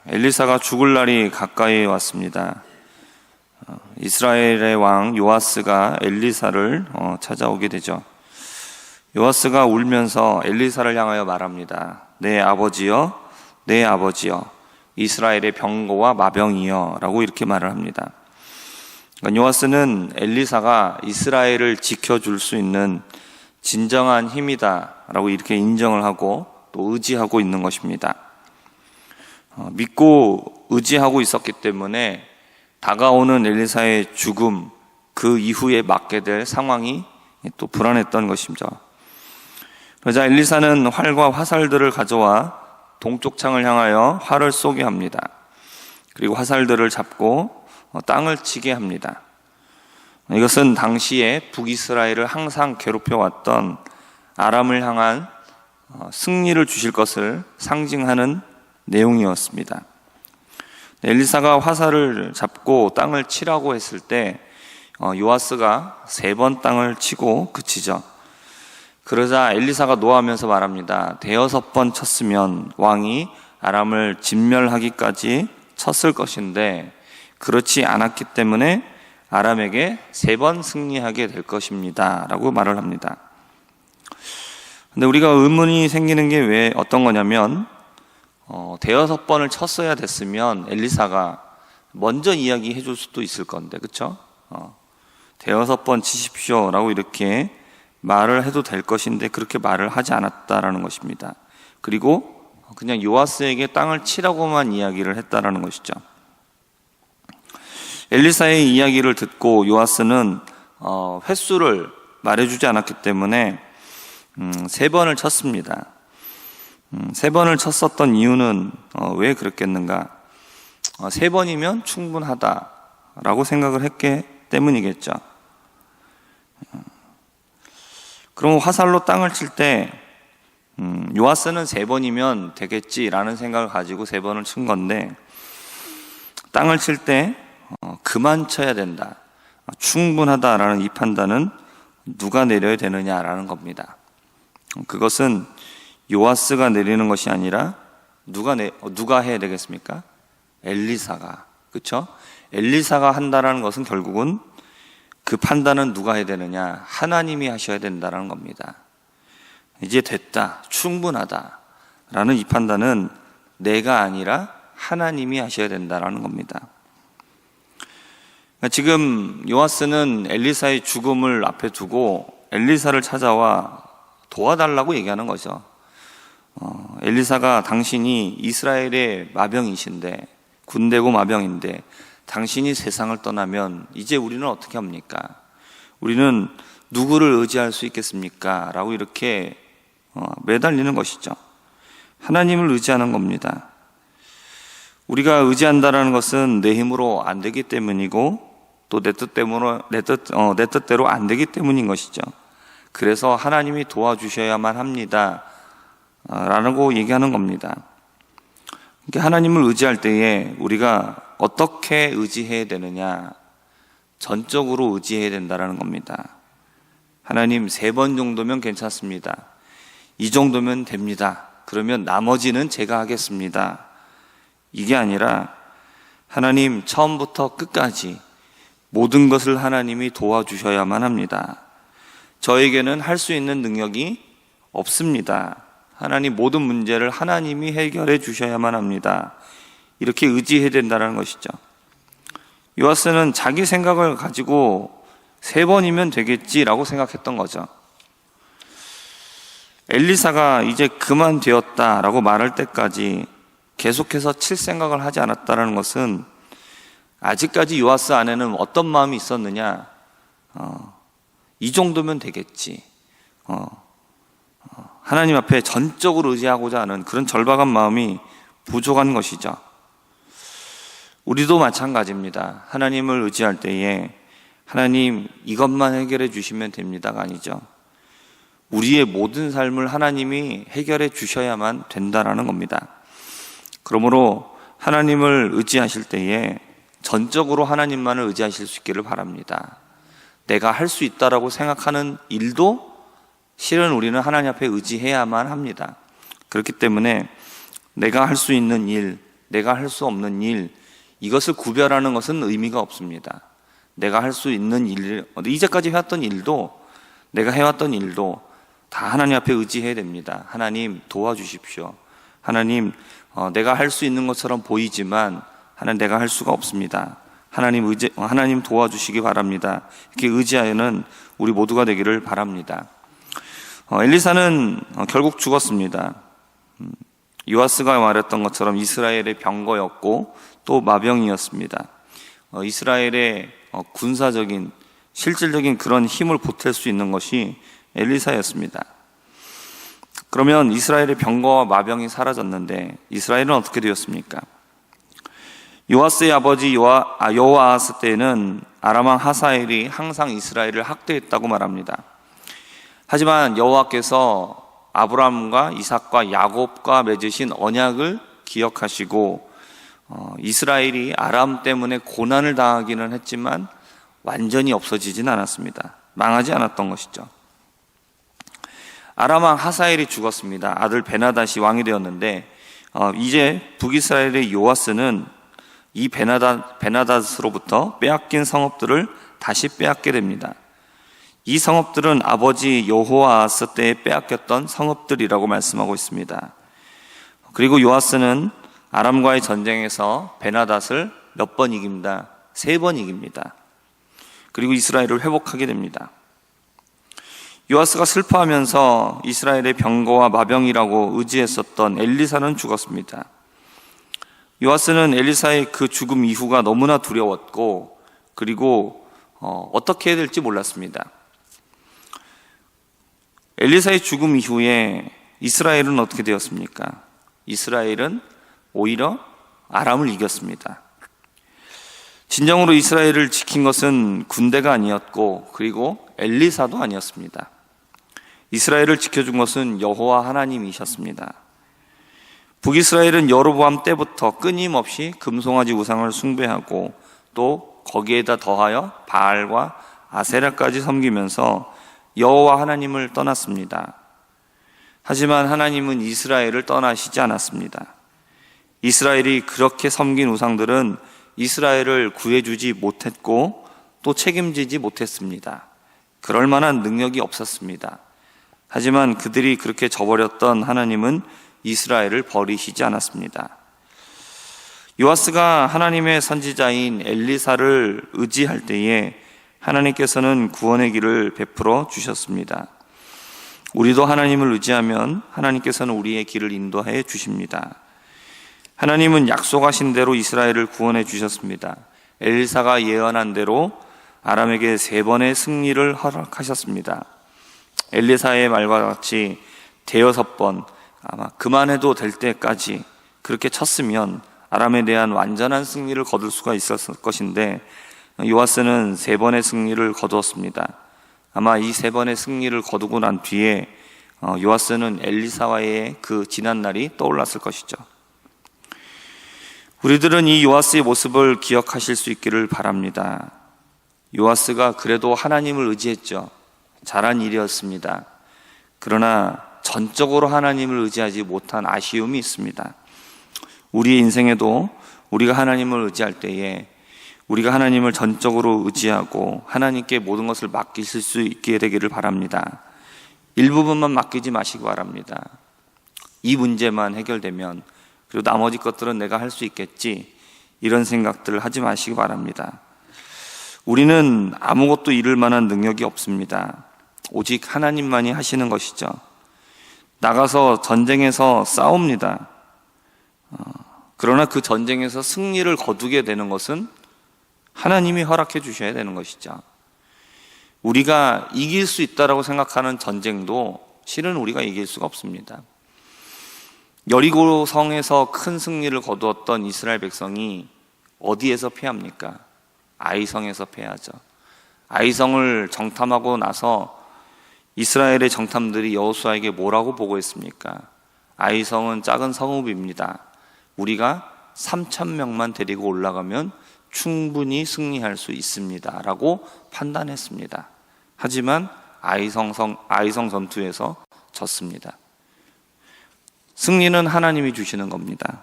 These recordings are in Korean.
엘리사가 죽을 날이 가까이 왔습니다. 이스라엘의 왕 요아스가 엘리사를 찾아오게 되죠. 요아스가 울면서 엘리사를 향하여 말합니다. 내 아버지여, 내 아버지여, 이스라엘의 병거와 마병이여 라고 이렇게 말을 합니다. 그러니까 요아스는 엘리사가 이스라엘을 지켜줄 수 있는 진정한 힘이다 라고 이렇게 인정을 하고 또 의지하고 있는 것입니다. 믿고 의지하고 있었기 때문에 다가오는 엘리사의 죽음, 그 이후에 맞게 될 상황이 또 불안했던 것이죠. 그러자 엘리사는 활과 화살들을 가져와 동쪽 창을 향하여 활을 쏘게 합니다. 그리고 화살들을 잡고 땅을 치게 합니다. 이것은 당시에 북이스라엘을 항상 괴롭혀왔던 아람을 향한 승리를 주실 것을 상징하는 내용이었습니다. 엘리사가 화살을 잡고 땅을 치라고 했을 때 요아스가 3번 땅을 치고 그치죠. 그러자 엘리사가 노하면서 말합니다. 5번 쳤으면 왕이 아람을 진멸하기까지 쳤을 것인데 그렇지 않았기 때문에 아람에게 3번 승리하게 될 것입니다 라고 말을 합니다. 근데 우리가 의문이 생기는 게 왜 어떤 거냐면 5번을 쳤어야 됐으면 엘리사가 먼저 이야기해 줄 수도 있을 건데, 그쵸? 5번 치십시오 라고 이렇게 말을 해도 될 것인데 그렇게 말을 하지 않았다라는 것입니다. 그리고 그냥 요아스에게 땅을 치라고만 이야기를 했다라는 것이죠. 엘리사의 이야기를 듣고 요아스는 횟수를 말해주지 않았기 때문에 3번을 쳤습니다. 3번을 쳤었던 이유는 왜 그랬겠는가? 3번이면 충분하다라고 생각을 했기 때문이겠죠. 그럼 화살로 땅을 칠 때 요아스는 3번이면 되겠지라는 생각을 가지고 3번을 친 건데 땅을 칠 때 그만 쳐야 된다, 충분하다라는 이 판단은 누가 내려야 되느냐라는 겁니다. 그것은 요아스가 내리는 것이 아니라 누가 해야 되겠습니까? 엘리사가, 그렇죠? 엘리사가 한다라는 것은 결국은 그 판단은 누가 해야 되느냐? 하나님이 하셔야 된다라는 겁니다. 이제 됐다, 충분하다라는 이 판단은 내가 아니라 하나님이 하셔야 된다라는 겁니다. 지금 요아스는 엘리사의 죽음을 앞에 두고 엘리사를 찾아와 도와달라고 얘기하는 거죠. 엘리사가 당신이 이스라엘의 마병이신데, 군대고 마병인데 당신이 세상을 떠나면 이제 우리는 어떻게 합니까? 우리는 누구를 의지할 수 있겠습니까? 라고 이렇게 매달리는 것이죠. 하나님을 의지하는 겁니다. 우리가 의지한다는 것은 내 힘으로 안 되기 때문이고 또 내 뜻대로 안 되기 때문인 것이죠. 그래서 하나님이 도와주셔야만 합니다 라고 얘기하는 겁니다. 그러니까 하나님을 의지할 때에 우리가 어떻게 의지해야 되느냐? 전적으로 의지해야 된다는 겁니다. 하나님 3번 정도면 괜찮습니다. 이 정도면 됩니다. 그러면 나머지는 제가 하겠습니다. 이게 아니라 하나님 처음부터 끝까지 모든 것을 하나님이 도와주셔야만 합니다. 저에게는 할 수 있는 능력이 없습니다. 하나님 모든 문제를 하나님이 해결해 주셔야만 합니다. 이렇게 의지해야 된다는 것이죠. 요아스는 자기 생각을 가지고 3번이면 되겠지라고 생각했던 거죠. 엘리사가 이제 그만 되었다라고 말할 때까지 계속해서 칠 생각을 하지 않았다는 것은 아직까지 요아스 안에는 어떤 마음이 있었느냐? 이 정도면 되겠지. 하나님 앞에 전적으로 의지하고자 하는 그런 절박한 마음이 부족한 것이죠. 우리도 마찬가지입니다. 하나님을 의지할 때에 하나님 이것만 해결해 주시면 됩니다가 아니죠. 우리의 모든 삶을 하나님이 해결해 주셔야만 된다라는 겁니다. 그러므로 하나님을 의지하실 때에 전적으로 하나님만을 의지하실 수 있기를 바랍니다. 내가 할 수 있다라고 생각하는 일도 실은 우리는 하나님 앞에 의지해야만 합니다. 그렇기 때문에 내가 할 수 있는 일, 내가 할 수 없는 일, 이것을 구별하는 것은 의미가 없습니다. 내가 할 수 있는 일, 이제까지 해왔던 일도, 내가 해왔던 일도 다 하나님 앞에 의지해야 됩니다. 하나님 도와주십시오. 하나님, 내가 할 수 있는 것처럼 보이지만 하나님, 내가 할 수가 없습니다. 하나님 도와주시기 바랍니다. 이렇게 의지하여는 우리 모두가 되기를 바랍니다. 엘리사는 결국 죽었습니다. 요아스가 말했던 것처럼 이스라엘의 병거였고 또 마병이었습니다. 이스라엘의 군사적인 실질적인 그런 힘을 보탤 수 있는 것이 엘리사였습니다. 그러면 이스라엘의 병거와 마병이 사라졌는데 이스라엘은 어떻게 되었습니까? 요아스의 아버지 여호아하스 때에는 아람 왕 하사엘이 항상 이스라엘을 학대했다고 말합니다. 하지만 여호와께서 아브라함과 이삭과 야곱과 맺으신 언약을 기억하시고 이스라엘이 아람 때문에 고난을 당하기는 했지만 완전히 없어지진 않았습니다. 망하지 않았던 것이죠. 아람 왕 하사엘이 죽었습니다. 아들 베나닷이 왕이 되었는데 이제 북이스라엘의 요아스는 이 베나닷으로부터 빼앗긴 성읍들을 다시 빼앗게 됩니다. 이 성읍들은 아버지 여호아하스 때에 빼앗겼던 성읍들이라고 말씀하고 있습니다. 그리고 요아스는 아람과의 전쟁에서 베나닷을 몇 번 이깁니다. 3번 이깁니다. 그리고 이스라엘을 회복하게 됩니다. 요아스가 슬퍼하면서 이스라엘의 병거와 마병이라고 의지했었던 엘리사는 죽었습니다. 요아스는 엘리사의 그 죽음 이후가 너무나 두려웠고 그리고 어떻게 해야 될지 몰랐습니다. 엘리사의 죽음 이후에 이스라엘은 어떻게 되었습니까? 이스라엘은 오히려 아람을 이겼습니다. 진정으로 이스라엘을 지킨 것은 군대가 아니었고 그리고 엘리사도 아니었습니다. 이스라엘을 지켜준 것은 여호와 하나님이셨습니다. 북이스라엘은 여로보암 때부터 끊임없이 금송아지 우상을 숭배하고 또 거기에다 더하여 바알과 아세라까지 섬기면서 여호와 하나님을 떠났습니다. 하지만 하나님은 이스라엘을 떠나시지 않았습니다. 이스라엘이 그렇게 섬긴 우상들은 이스라엘을 구해주지 못했고 또 책임지지 못했습니다. 그럴 만한 능력이 없었습니다. 하지만 그들이 그렇게 저버렸던 하나님은 이스라엘을 버리시지 않았습니다. 요아스가 하나님의 선지자인 엘리사를 의지할 때에 하나님께서는 구원의 길을 베풀어 주셨습니다. 우리도 하나님을 의지하면 하나님께서는 우리의 길을 인도해 주십니다. 하나님은 약속하신 대로 이스라엘을 구원해 주셨습니다. 엘리사가 예언한 대로 아람에게 3번의 승리를 허락하셨습니다. 엘리사의 말과 같이 5번, 아마 그만해도 될 때까지 그렇게 쳤으면 아람에 대한 완전한 승리를 거둘 수가 있었을 것인데 요아스는 3번의 승리를 거두었습니다. 아마 이 3번의 승리를 거두고 난 뒤에 요아스는 엘리사와의 그 지난 날이 떠올랐을 것이죠. 우리들은 이 요아스의 모습을 기억하실 수 있기를 바랍니다. 요아스가 그래도 하나님을 의지했죠. 잘한 일이었습니다. 그러나 전적으로 하나님을 의지하지 못한 아쉬움이 있습니다. 우리의 인생에도 우리가 하나님을 의지할 때에 우리가 하나님을 전적으로 의지하고 하나님께 모든 것을 맡기실 수 있게 되기를 바랍니다. 일부분만 맡기지 마시기 바랍니다. 이 문제만 해결되면 그리고 나머지 것들은 내가 할 수 있겠지, 이런 생각들을 하지 마시기 바랍니다. 우리는 아무것도 이룰 만한 능력이 없습니다. 오직 하나님만이 하시는 것이죠. 나가서 전쟁에서 싸웁니다. 그러나 그 전쟁에서 승리를 거두게 되는 것은 하나님이 허락해 주셔야 되는 것이죠. 우리가 이길 수 있다고 생각하는 전쟁도 실은 우리가 이길 수가 없습니다. 여리고 성에서 큰 승리를 거두었던 이스라엘 백성이 어디에서 패합니까? 아이성에서 패하죠. 아이성을 정탐하고 나서 이스라엘의 정탐들이 여호수아에게 뭐라고 보고했습니까? 아이성은 작은 성읍입니다. 우리가 3,000명만 데리고 올라가면 충분히 승리할 수 있습니다 라고 판단했습니다. 하지만 아이성 전투에서 졌습니다. 승리는 하나님이 주시는 겁니다.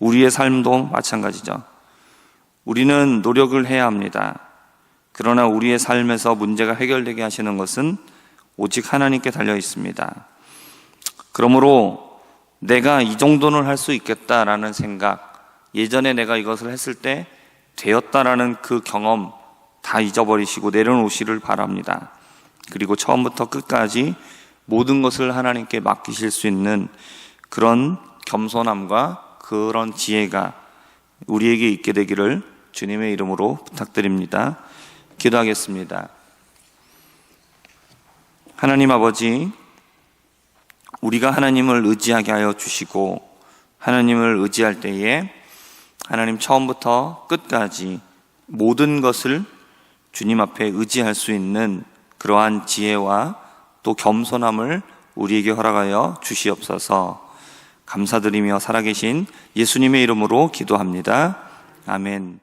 우리의 삶도 마찬가지죠. 우리는 노력을 해야 합니다. 그러나 우리의 삶에서 문제가 해결되게 하시는 것은 오직 하나님께 달려 있습니다. 그러므로 내가 이 정도는 할 수 있겠다라는 생각, 예전에 내가 이것을 했을 때 되었다라는 그 경험 다 잊어버리시고 내려놓으시를 바랍니다. 그리고 처음부터 끝까지 모든 것을 하나님께 맡기실 수 있는 그런 겸손함과 그런 지혜가 우리에게 있게 되기를 주님의 이름으로 부탁드립니다. 기도하겠습니다. 하나님 아버지, 우리가 하나님을 의지하게 하여 주시고 하나님을 의지할 때에 하나님 처음부터 끝까지 모든 것을 주님 앞에 의지할 수 있는 그러한 지혜와 또 겸손함을 우리에게 허락하여 주시옵소서. 감사드리며 살아계신 예수님의 이름으로 기도합니다. 아멘.